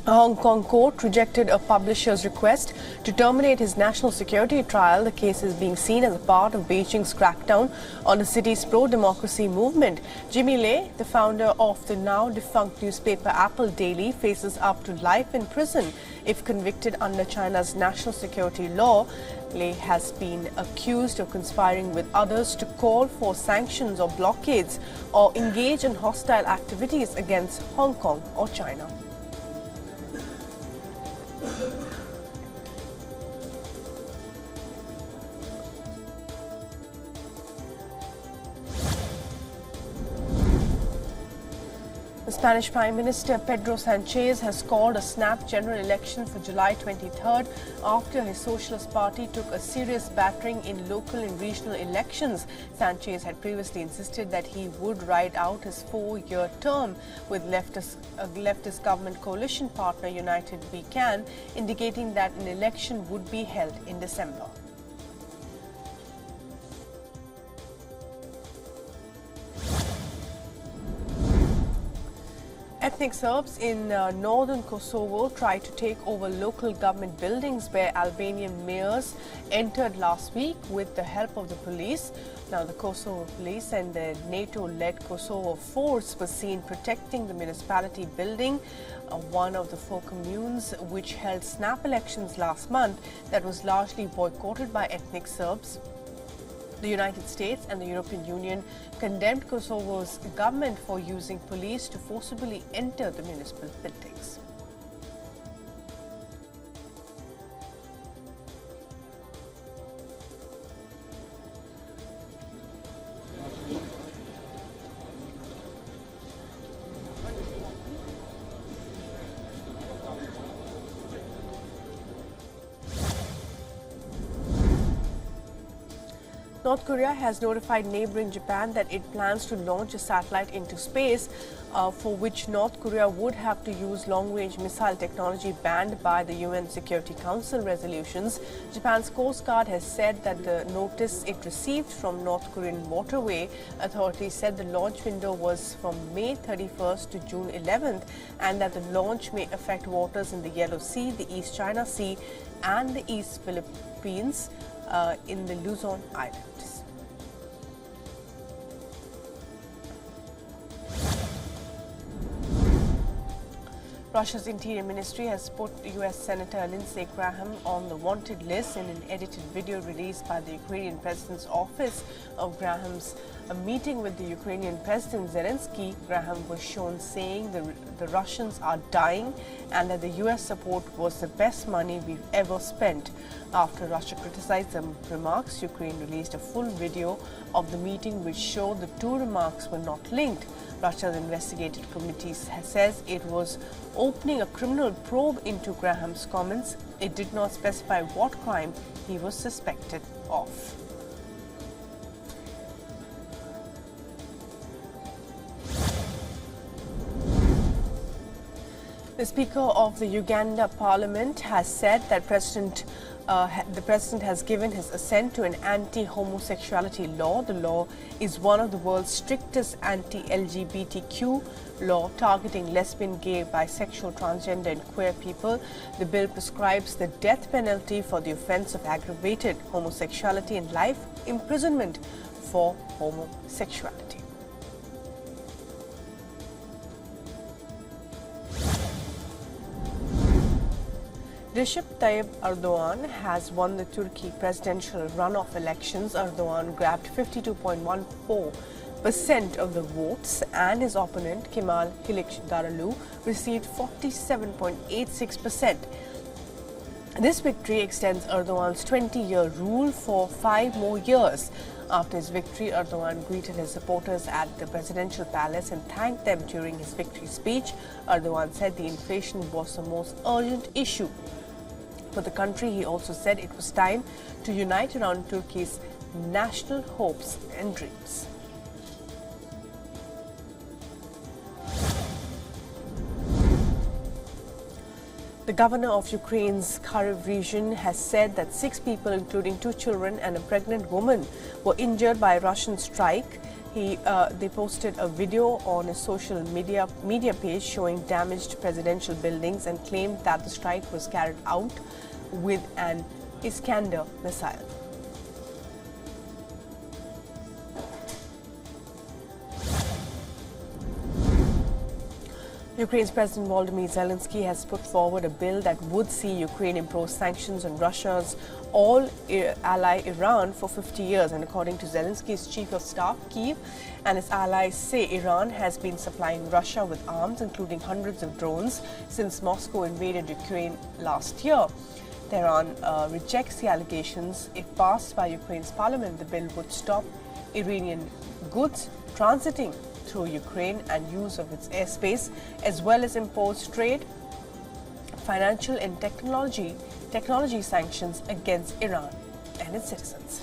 A Hong Kong court rejected a publisher's request to terminate his national security trial. The case is being seen as a part of Beijing's crackdown on the city's pro-democracy movement. Jimmy Lai, the founder of the now-defunct newspaper Apple Daily, faces up to life in prison if convicted under China's national security law. Lai has been accused of conspiring with others to call for sanctions or blockades or engage in hostile activities against Hong Kong or China. The Spanish Prime Minister Pedro Sanchez has called a snap general election for July 23rd after his Socialist Party took a serious battering in local and regional elections. Sanchez had previously insisted that he would ride out his four-year term with leftist government coalition partner United We Can, indicating that an election would be held in December. Ethnic Serbs in northern Kosovo tried to take over local government buildings where Albanian mayors entered last week with the help of the police. Now, the Kosovo police and the NATO-led Kosovo force were seen protecting the municipality building, one of the four communes which held snap elections last month that was largely boycotted by ethnic Serbs. The United States and the European Union condemned Kosovo's government for using police to forcibly enter the municipal buildings. North Korea has notified neighboring Japan that it plans to launch a satellite into space, for which North Korea would have to use long-range missile technology banned by the UN Security Council resolutions. Japan's Coast Guard has said that the notice it received from North Korean waterway authorities said the launch window was from May 31st to June 11th, and that the launch may affect waters in the Yellow Sea, the East China Sea, and the East Philippines in the Luzon Islands. Russia's Interior Ministry has put U.S. Senator Lindsey Graham on the wanted list in an edited video released by the Ukrainian President's office of Graham's meeting with the Ukrainian President Zelensky. Graham was shown saying the Russians are dying and that the U.S. support was the best money we've ever spent. After Russia criticized the remarks, Ukraine released a full video of the meeting which showed the two remarks were not linked. Russia's investigative committee says it was opening a criminal probe into Graham's comments. It did not specify what crime he was suspected of. The Speaker of the Uganda Parliament has said that the President has given his assent to an anti-homosexuality law. The law is one of the world's strictest anti-LGBTQ law targeting lesbian, gay, bisexual, transgender and queer people. The bill prescribes the death penalty for the offence of aggravated homosexuality and life imprisonment for homosexuality. Recep Tayyip Erdogan has won the Turkey presidential runoff elections. Erdogan grabbed 52.14% of the votes and his opponent Kemal Kılıçdaroğlu received 47.86%. This victory extends Erdogan's 20-year rule for 5 more years. After his victory, Erdogan greeted his supporters at the presidential palace and thanked them during his victory speech. Erdogan said the inflation was the most urgent issue for the country. He also said it was time to unite around Turkey's national hopes and dreams. The governor of Ukraine's Kharkiv region has said that 6 people, including 2 children and a pregnant woman, were injured by a Russian strike. They posted a video on a social media page showing damaged presidential buildings and claimed that the strike was carried out with an Iskander missile. Ukraine's President Volodymyr Zelensky has put forward a bill that would see Ukraine impose sanctions on Russia's ally Iran for 50 years. And according to Zelensky's chief of staff, Kyiv and its allies say Iran has been supplying Russia with arms, including hundreds of drones, since Moscow invaded Ukraine last year. Tehran rejects the allegations. If passed by Ukraine's parliament, the bill would stop Iranian goods transiting through Ukraine and use of its airspace, as well as impose trade, financial and technology sanctions against Iran and its citizens.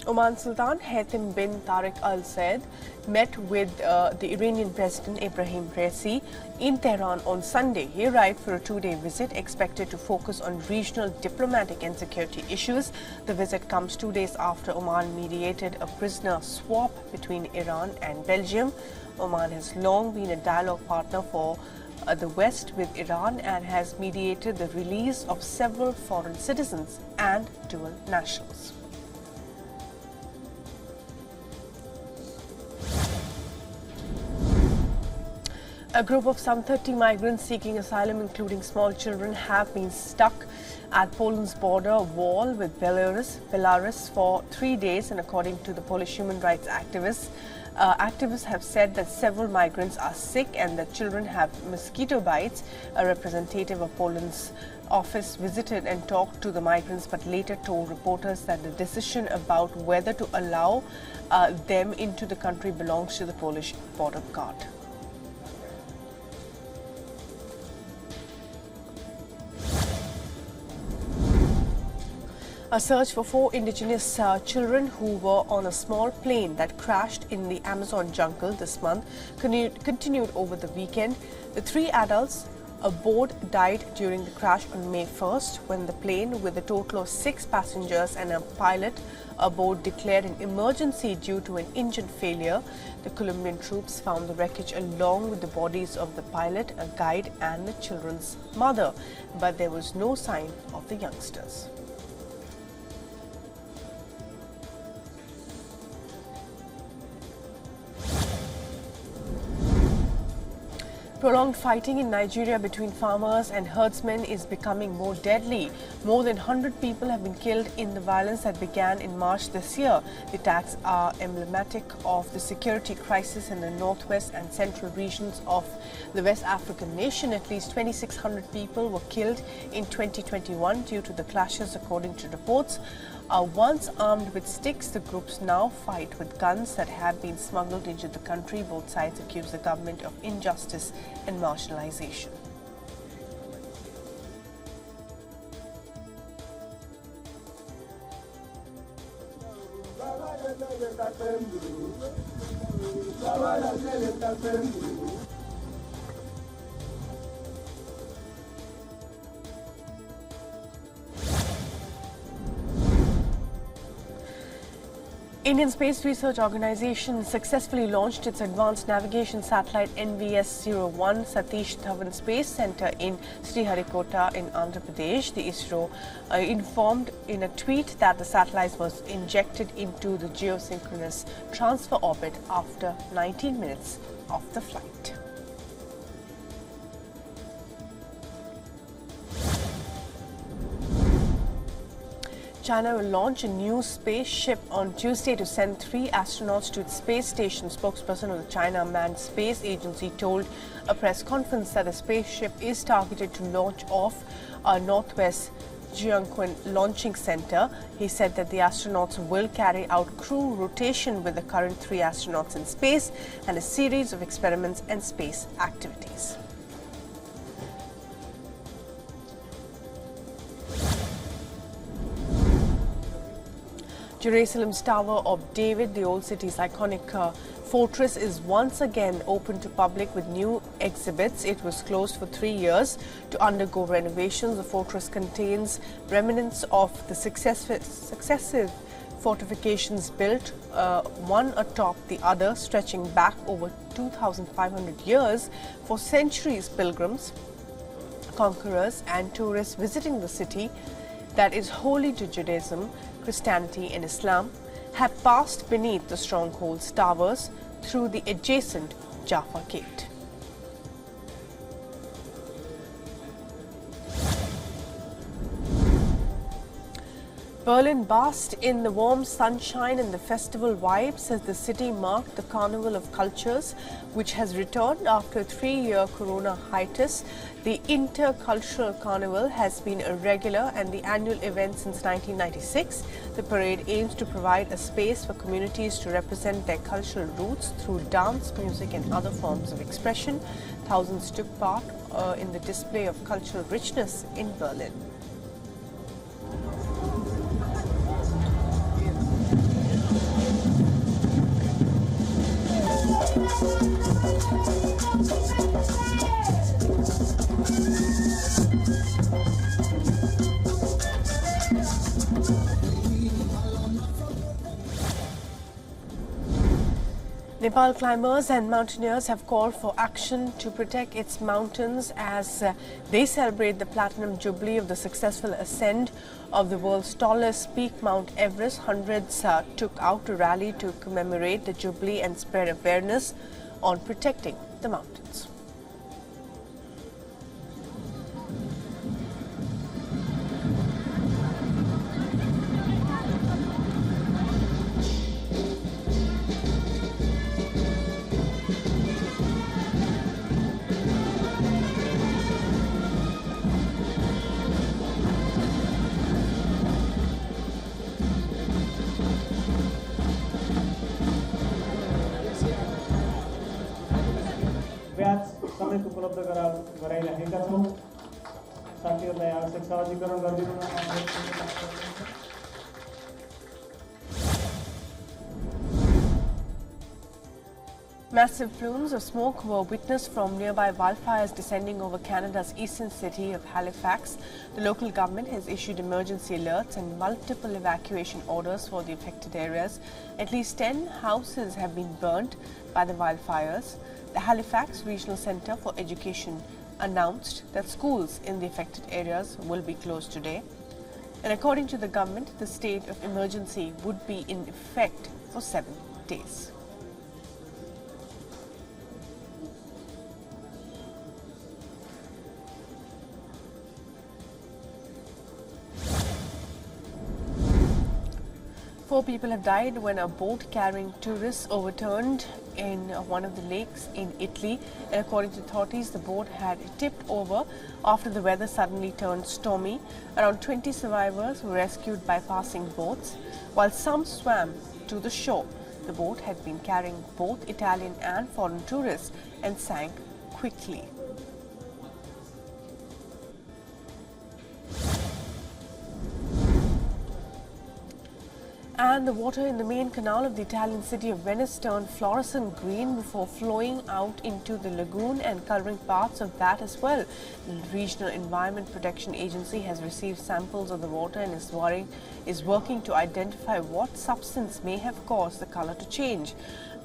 Oman Sultan Haitham bin Tariq Al Said met with the Iranian President Ibrahim Raisi in Tehran on Sunday. He arrived for a two-day visit expected to focus on regional diplomatic and security issues. The visit comes 2 days after Oman mediated a prisoner swap between Iran and Belgium. Oman has long been a dialogue partner for the West with Iran and has mediated the release of several foreign citizens and dual nationals. A group of some 30 migrants seeking asylum, including small children, have been stuck at Poland's border wall with Belarus for 3 days, and according to the Polish human rights activists, activists have said that several migrants are sick and that children have mosquito bites. A representative of Poland's office visited and talked to the migrants, but later told reporters that the decision about whether to allow them into the country belongs to the Polish border guard. A search for 4 indigenous children who were on a small plane that crashed in the Amazon jungle this month continued over the weekend. The 3 adults aboard died during the crash on May 1st when the plane, with a total of 6 passengers and a pilot aboard, declared an emergency due to an engine failure. The Colombian troops found the wreckage along with the bodies of the pilot, a guide and the children's mother, but there was no sign of the youngsters. Prolonged fighting in Nigeria between farmers and herdsmen is becoming more deadly. More than 100 people have been killed in the violence that began in March this year. The attacks are emblematic of the security crisis in the northwest and central regions of the West African nation. At least 2,600 people were killed in 2021 due to the clashes, according to reports. Once armed with sticks, the groups now fight with guns that have been smuggled into the country. Both sides accuse the government of injustice and marginalization. Indian Space Research Organisation successfully launched its advanced navigation satellite NVS-01 Satish Dhawan Space Centre in Sriharikota in Andhra Pradesh. The ISRO informed in a tweet that the satellite was injected into the geosynchronous transfer orbit after 19 minutes of the flight. China will launch a new spaceship on Tuesday to send 3 astronauts to its space station. Spokesperson of the China Manned Space Agency told a press conference that the spaceship is targeted to launch off Northwest Jiangquan Launching Center. He said that the astronauts will carry out crew rotation with the current 3 astronauts in space and a series of experiments and space activities. Jerusalem's Tower of David, the old city's iconic fortress, is once again open to public with new exhibits. It was closed for 3 years to undergo renovations. The fortress contains remnants of the successive fortifications built, one atop the other, stretching back over 2,500 years. For centuries, pilgrims, conquerors and tourists visiting the city that is holy to Judaism, Christianity and Islam have passed beneath the stronghold's towers through the adjacent Jaffa Gate. Berlin basked in the warm sunshine and the festival vibes as the city marked the Carnival of Cultures, which has returned after a 3-year corona hiatus. The Intercultural Carnival has been a regular and the annual event since 1996. The parade aims to provide a space for communities to represent their cultural roots through dance, music and other forms of expression. Thousands took part in the display of cultural richness in Berlin. Nepal climbers and mountaineers have called for action to protect its mountains as they celebrate the Platinum Jubilee of the successful ascent of the world's tallest peak, Mount Everest. Hundreds took out a rally to commemorate the Jubilee and spread awareness on protecting the mountains. समेत उपलब्ध गराइरहेका छौं। साथीहरुलाई आवश्यक सहजीकरण गरिदिनु। Massive plumes of smoke were witnessed from nearby wildfires descending over Canada's eastern city of Halifax. The local government has issued emergency alerts and multiple evacuation orders for the affected areas. At least 10 houses have been burnt by the wildfires. The Halifax Regional Centre for Education announced that schools in the affected areas will be closed today. And according to the government, the state of emergency would be in effect for 7 days. Four people have died when a boat carrying tourists overturned in one of the lakes in Italy. And according to authorities, the boat had tipped over after the weather suddenly turned stormy. Around 20 survivors were rescued by passing boats, while some swam to the shore. The boat had been carrying both Italian and foreign tourists and sank quickly. And the water in the main canal of the Italian city of Venice turned fluorescent green before flowing out into the lagoon and coloring parts of that as well. The Regional Environment Protection Agency has received samples of the water and is working to identify what substance may have caused the color to change.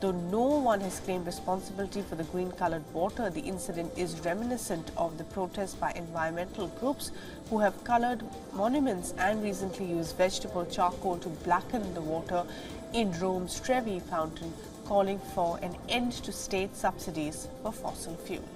Though no one has claimed responsibility for the green-colored water, the incident is reminiscent of the protests by environmental groups who have colored monuments and recently used vegetable charcoal to blacken the water in Rome's Trevi fountain, calling for an end to state subsidies for fossil fuel.